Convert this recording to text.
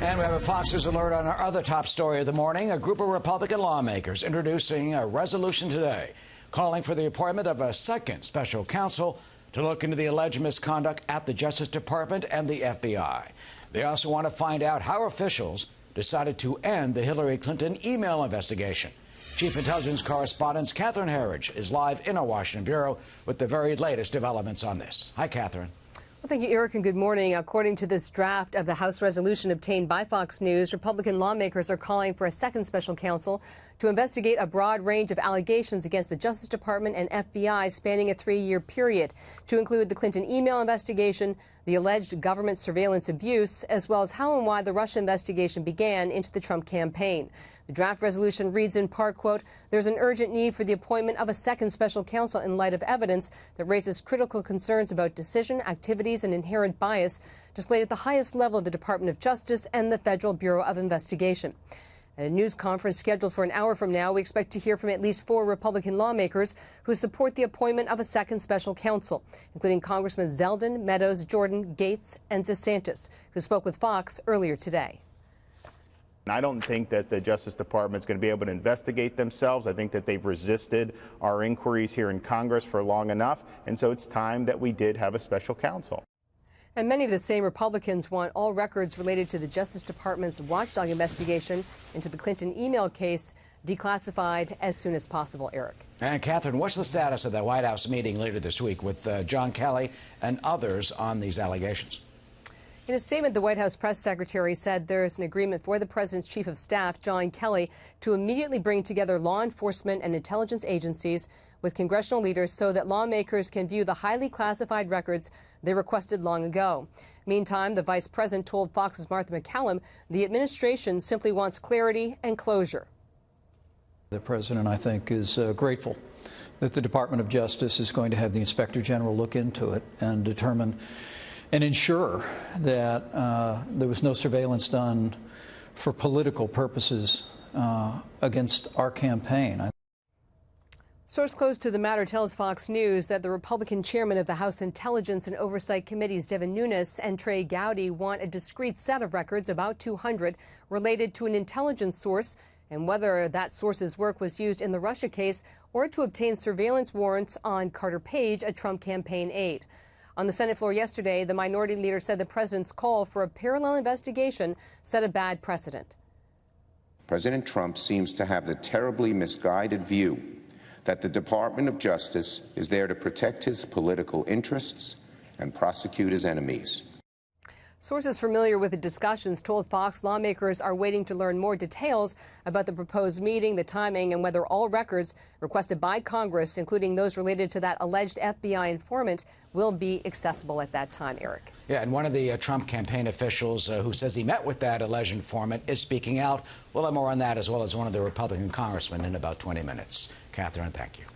And we have a Fox News alert on our other top story of the morning. A group of Republican lawmakers introducing a resolution today calling for the appointment of a second special counsel to look into the alleged misconduct at the Justice Department and the FBI. They also want to find out how officials decided to end the Hillary Clinton email investigation. Chief Intelligence Correspondent Catherine Herridge is live in our Washington bureau with the very latest developments on this. Hi, Catherine. Well, thank you, Eric, and good morning. According to this draft of the House resolution obtained by Fox News, Republican lawmakers are calling for a second special counsel to investigate a broad range of allegations against the Justice Department and FBI spanning a 3-year period, to include the Clinton email investigation, the alleged government surveillance abuse, as well as how and why the Russia investigation began into the Trump campaign. The draft resolution reads in part, quote, "There's an urgent need for the appointment of a second special counsel in light of evidence that raises critical concerns about decision, activities, and inherent bias displayed at the highest level of the Department of Justice and the Federal Bureau of Investigation." At a news conference scheduled for an hour from now, we expect to hear from at least 4 Republican lawmakers who support the appointment of a second special counsel, including Congressman Zeldin, Meadows, Jordan, Gates, and DeSantis, who spoke with Fox earlier today. I don't think that the Justice Department is going to be able to investigate themselves. I think that they've resisted our inquiries here in Congress for long enough, and so it's time that we did have a special counsel. And many of the same Republicans want all records related to the Justice Department's watchdog investigation into the Clinton email case declassified as soon as possible, Eric. And Catherine, what's the status of the White House meeting later this week with John Kelly and others on these allegations? In a statement, the White House press secretary said there is an agreement for the president's chief of staff, John Kelly, to immediately bring together law enforcement and intelligence agencies with congressional leaders so that lawmakers can view the highly classified records they requested long ago. Meantime, the vice president told Fox's Martha McCallum the administration simply wants clarity and closure. The president, I think, is grateful that the Department of Justice is going to have the Inspector General look into it and determine and ensure that there was no surveillance done for political purposes against our campaign. Source close to the matter tells Fox News that the Republican chairman of the House Intelligence and Oversight Committees, Devin Nunes, and Trey Gowdy want a discrete set of records, about 200, related to an intelligence source and whether that source's work was used in the Russia case or to obtain surveillance warrants on Carter Page, a Trump campaign aide. On the Senate floor yesterday, the minority leader said the president's call for a parallel investigation set a bad precedent. President Trump seems to have the terribly misguided view that the Department of Justice is there to protect his political interests and prosecute his enemies. Sources familiar with the discussions told Fox lawmakers are waiting to learn more details about the proposed meeting, the timing, and whether all records requested by Congress, including those related to that alleged FBI informant, will be accessible at that time, Eric. Yeah, and one of the Trump campaign officials who says he met with that alleged informant is speaking out. We'll have more on that, as well as one of the Republican congressmen, in about 20 minutes. Catherine, thank you.